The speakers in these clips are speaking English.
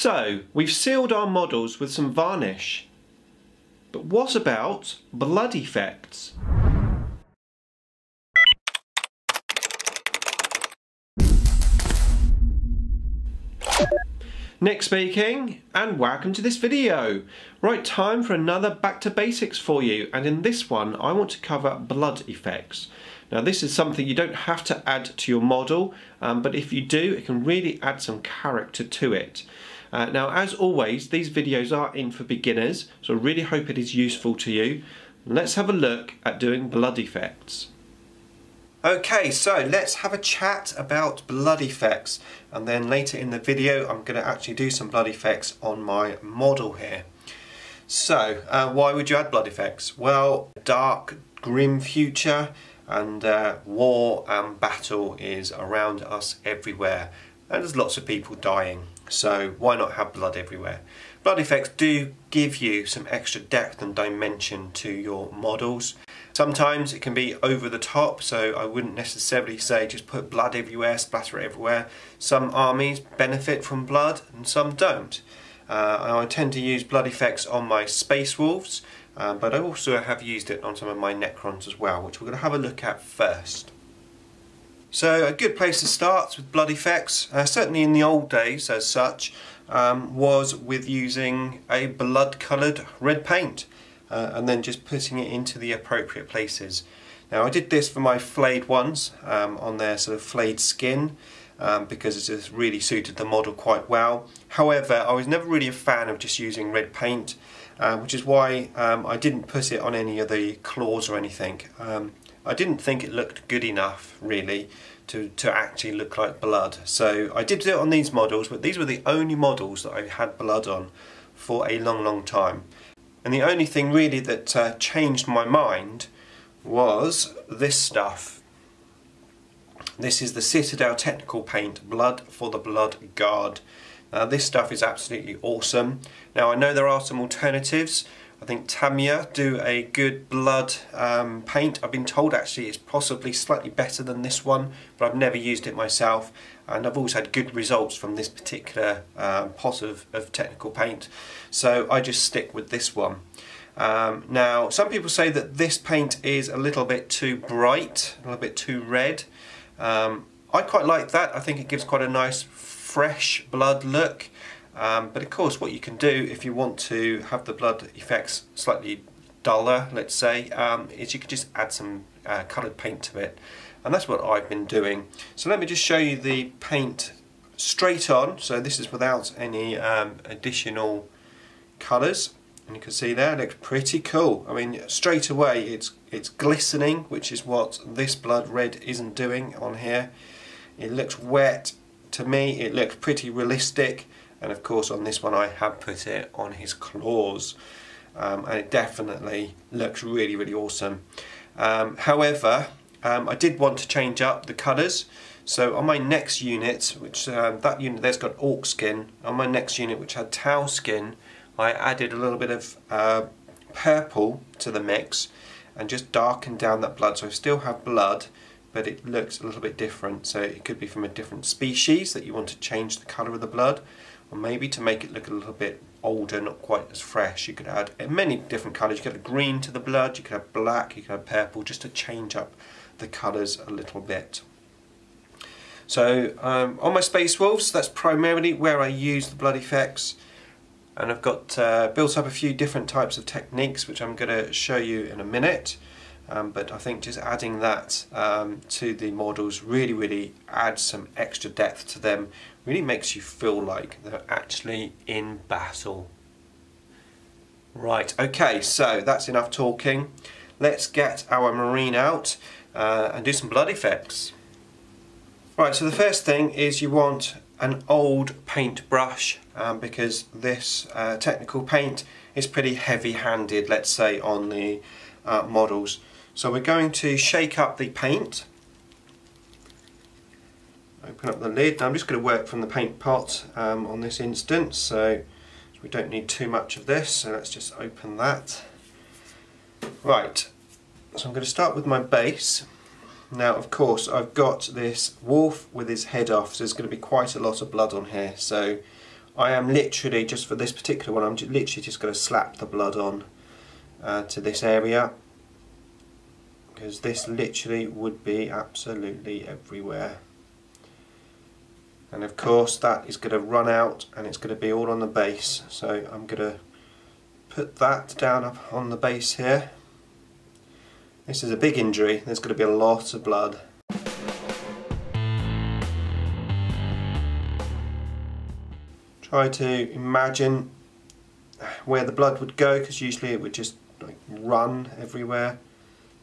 So, we've sealed our models with some varnish. But what about blood effects? Nick speaking, and welcome to this video. Right, time for another back to basics for you, and in this one I want to cover blood effects. Now this is something you don't have to add to your model, but if you do, it can really add some character to it. Now as always, these videos are in for beginners, so I really hope it is useful to you. Let's have a look at doing blood effects. Okay, so let's have a chat about blood effects, and then later in the video I'm going to actually do some blood effects on my model here. So why would you add blood effects? Well, dark, grim future and war and battle is around us everywhere, and there's lots of people dying, so why not have blood everywhere? Blood effects do give you some extra depth and dimension to your models. Sometimes it can be over the top, so I wouldn't necessarily say just put blood everywhere, splatter it everywhere. Some armies benefit from blood and some don't. I tend to use blood effects on my Space Wolves, but I also have used it on some of my Necrons as well, which we're going to have a look at first. So a good place to start with blood effects, certainly in the old days as such, was with using a blood coloured red paint. And then just putting it into the appropriate places. Now I did this for my flayed ones on their sort of flayed skin because it just really suited the model quite well. However, I was never really a fan of just using red paint, which is why I didn't put it on any of the claws or anything. I didn't think it looked good enough really to actually look like blood. So I did do it on these models, but these were the only models that I had blood on for a long time. And the only thing really that changed my mind was this stuff. This is the Citadel Technical Paint, Blood for the Blood Guard. Now this stuff is absolutely awesome. Now I know there are some alternatives. I think Tamiya do a good blood paint. I've been told actually it's possibly slightly better than this one, but I've never used it myself. And I've always had good results from this particular pot of technical paint, so I just stick with this one. Now some people say that this paint is a little bit too bright, a little bit too red. I quite like that. I think it gives quite a nice fresh blood look, but of course what you can do if you want to have the blood effects slightly duller, let's say, is you can just add some coloured paint to it. And that's what I've been doing. So let me just show you the paint straight on. So this is without any additional colours. And you can see there, it looks pretty cool. I mean, straight away it's glistening, which is what this blood red isn't doing on here. It looks wet. To me, it looks pretty realistic. And of course on this one I have put it on his claws. And it definitely looks really awesome. However, I did want to change up the colours, so on my next unit, which that unit there's got orc skin, on my next unit which had Tau skin, I added a little bit of purple to the mix and just darkened down that blood, so I still have blood but it looks a little bit different. So it could be from a different species that you want to change the colour of the blood, or maybe to make it look a little bit older, not quite as fresh, you could add many different colours. You could add green to the blood, you could have black, you could have purple, just to change up the colours a little bit. So on my Space Wolves, that's primarily where I use the blood effects, and I've got built up a few different types of techniques which I'm going to show you in a minute, but I think just adding that to the models really adds some extra depth to them, really makes you feel like they're actually in battle. Right, okay, so that's enough talking. Let's get our Marine out and do some blood effects. Right, so the first thing is you want an old paintbrush because this technical paint is pretty heavy-handed, let's say, on the models. So we're going to shake up the paint. Open up the lid. Now I'm just going to work from the paint pot on this instance, so we don't need too much of this, so let's just open that. Right, so I'm going to start with my base. Now of course I've got this wolf with his head off, so there's going to be quite a lot of blood on here, so I am literally, just for this particular one, I'm literally just going to slap the blood on to this area, because this literally would be absolutely everywhere. And of course that is going to run out and it's going to be all on the base, so I'm going to put that down up on the base here. This is a big injury, there's going to be a lot of blood. Try to imagine where the blood would go, because usually it would just like run everywhere.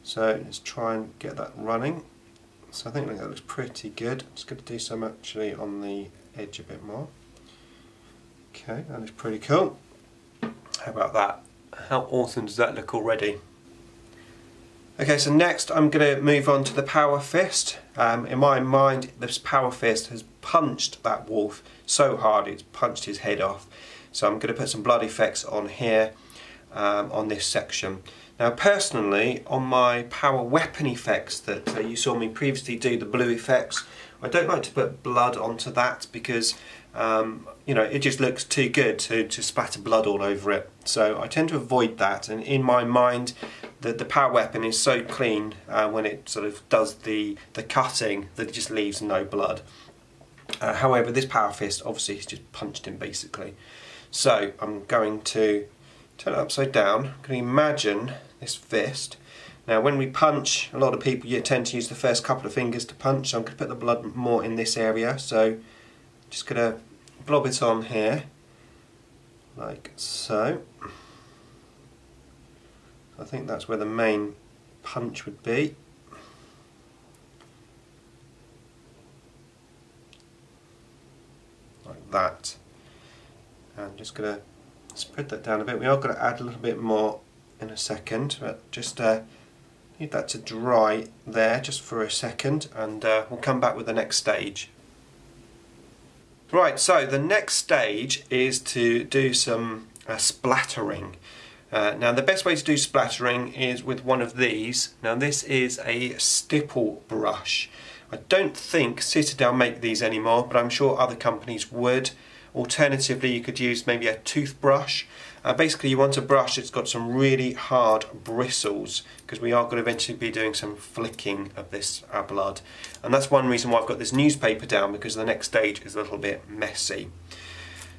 So let's try and get that running. So I think that looks pretty good. I'm just going to do some actually on the edge a bit more. Okay, that looks pretty cool. How about that? How awesome does that look already? Okay, so next I'm going to move on to the power fist. In my mind, this power fist has punched that wolf so hard it's punched his head off. So I'm going to put some blood effects on here, on this section. Now personally, on my power weapon effects that you saw me previously do, the blue effects, I don't like to put blood onto that because you know, it just looks too good to splatter blood all over it. So I tend to avoid that, and in my mind the power weapon is so clean when it sort of does the cutting that it just leaves no blood. However, this power fist obviously has just punched him basically. So I'm going to turn it upside down. I'm going to imagine this fist. Now when we punch, a lot of people tend to use the first couple of fingers to punch, so I'm going to put the blood more in this area. So just going to blob it on here, like so. I think that's where the main punch would be. Like that. And I'm just going to spread that down a bit. We are going to add a little bit more in a second, but just need that to dry there just for a second, and we'll come back with the next stage. Right, so the next stage is to do some splattering. Now the best way to do splattering is with one of these. Now this is a stipple brush. I don't think Citadel make these anymore, but I'm sure other companies would. Alternatively, you could use maybe a toothbrush. Basically you want a brush that's got some really hard bristles, because we are going to eventually be doing some flicking of this blood. And that's one reason why I've got this newspaper down, because the next stage is a little bit messy.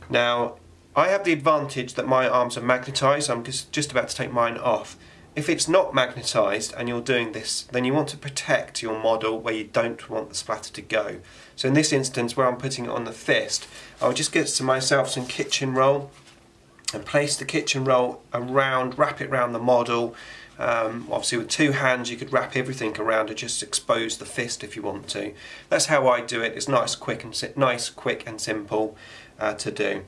Now I have the advantage that my arms are magnetised, so I'm just about to take mine off. If it's not magnetised and you're doing this, then you want to protect your model where you don't want the splatter to go. So in this instance, where I'm putting it on the fist, I'll just get myself some kitchen roll and place the kitchen roll around, wrap it around the model. Obviously with two hands you could wrap everything around and just expose the fist if you want to. That's how I do it. It's nice, quick and simple to do.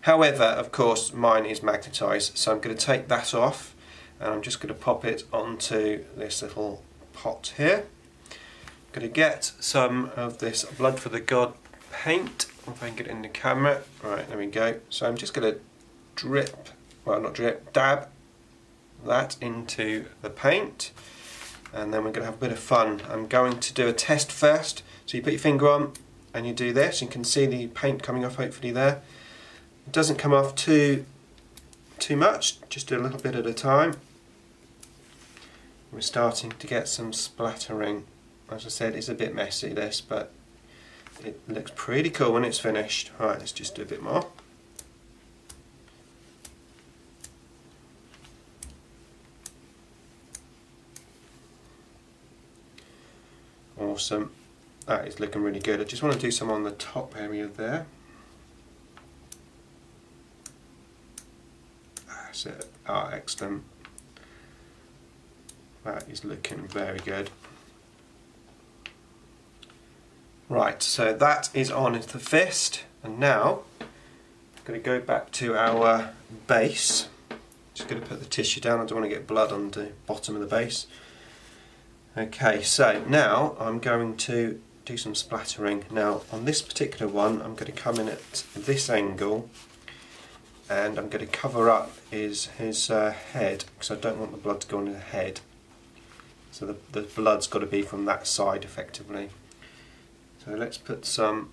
However, of course, mine is magnetised, so I'm going to take that off and I'm just going to pop it onto this little pot here. I'm going to get some of this Blood for the God paint, if I can get it in the camera. Right, there we go. So I'm just going to dab that into the paint, and then we're going to have a bit of fun. I'm going to do a test first. So you put your finger on and you do this. You can see the paint coming off hopefully there. It doesn't come off too much, just do a little bit at a time. We're starting to get some splattering. As I said, it's a bit messy this, but it looks pretty cool when it's finished. Alright, let's just do a bit more. Awesome. That is looking really good. I just want to do some on the top area there. That's it. Ah, excellent. That is looking very good. Right, so that is on the fist, and now I'm going to go back to our base. Just going to put the tissue down. I don't want to get blood on the bottom of the base. Okay, so now I'm going to do some splattering. Now on this particular one I'm going to come in at this angle and I'm going to cover up his head, because I don't want the blood to go on his head. So the blood's got to be from that side effectively. So let's put some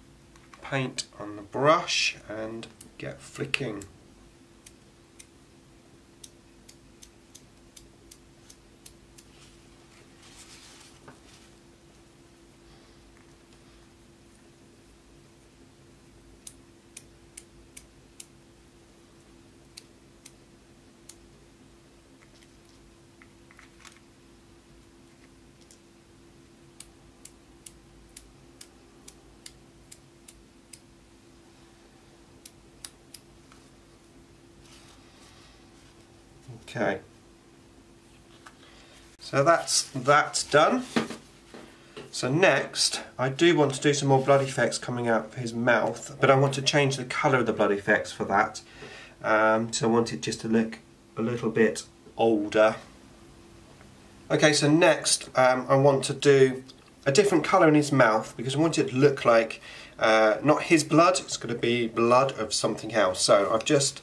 paint on the brush and get flicking. Okay, so that's done. So next, I do want to do some more blood effects coming out of his mouth, but I want to change the colour of the blood effects for that. So I want it just to look a little bit older. Okay, so next I want to do a different colour in his mouth because I want it to look like not his blood, it's going to be blood of something else. So I've just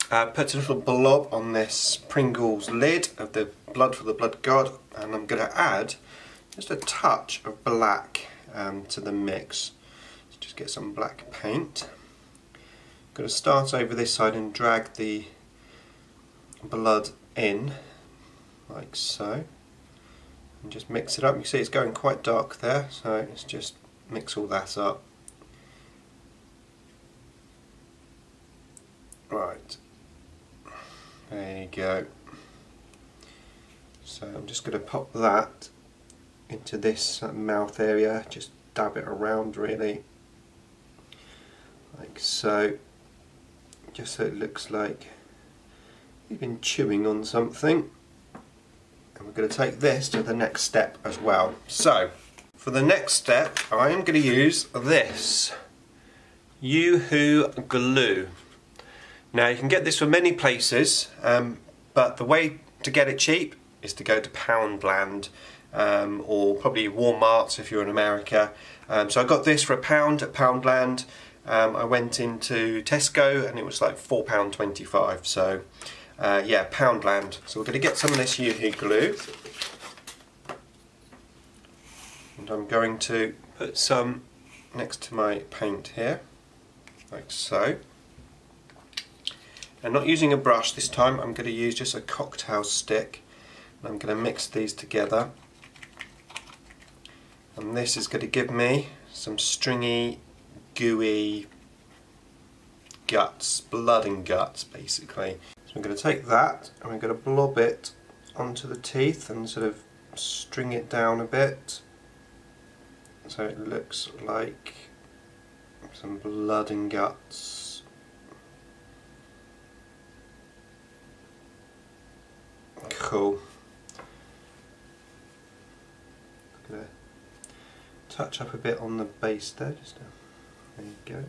put a little blob on this Pringles lid of the blood for the blood god, and I'm going to add just a touch of black to the mix. So just get some black paint. I'm going to start over this side and drag the blood in like so, and just mix it up. You see it's going quite dark there, so let's just mix all that up. Right. There you go. So I'm just going to pop that into this mouth area, just dab it around really, like so, just so it looks like you've been chewing on something. And we're going to take this to the next step as well. So for the next step I am going to use this Yoo-hoo glue. Now you can get this from many places, but the way to get it cheap is to go to Poundland, or probably Walmart if you're in America. So I got this for £1 at Poundland. I went into Tesco and it was like £4.25. So yeah, Poundland. So we're going to get some of this Yoo-hoo glue, and I'm going to put some next to my paint here, like so. And not using a brush this time, I'm going to use just a cocktail stick, and I'm going to mix these together, and this is going to give me some stringy, gooey guts, blood and guts basically. So I'm going to take that and I'm going to blob it onto the teeth and sort of string it down a bit so it looks like some blood and guts. Cool. I'm going to touch up a bit on the base there, there you go.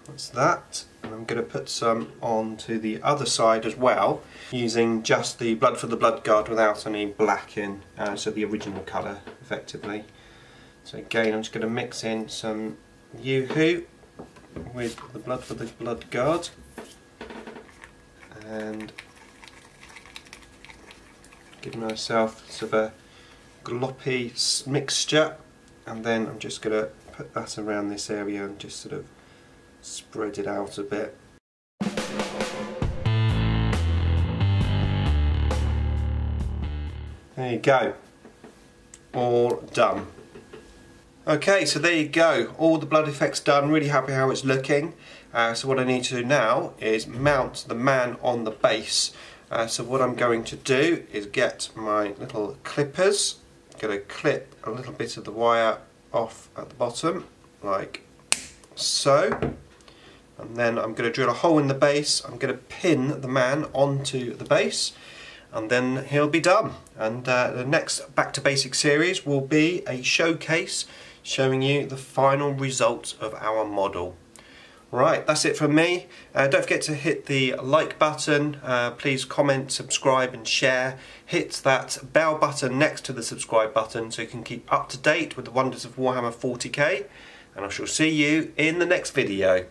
That's that, and I'm going to put some on to the other side as well, using just the blood for the blood guard without any black in, so the original colour effectively. So again, I'm just going to mix in some Yoo-hoo with the blood for the blood guard, and give myself sort of a gloppy mixture, and then I'm just going to put that around this area and just sort of spread it out a bit. There you go, all done. Okay, so there you go, all the blood effects done. Really happy how it's looking. So what I need to do now is mount the man on the base. So what I'm going to do is get my little clippers. I'm going to clip a little bit of the wire off at the bottom, like so. And then I'm going to drill a hole in the base. I'm going to pin the man onto the base, and then he'll be done. And the next Back to Basics series will be a showcase showing you the final results of our model. Right, that's it from me. Don't forget to hit the like button, please comment, subscribe and share. Hit that bell button next to the subscribe button so you can keep up to date with the wonders of Warhammer 40k, and I shall see you in the next video.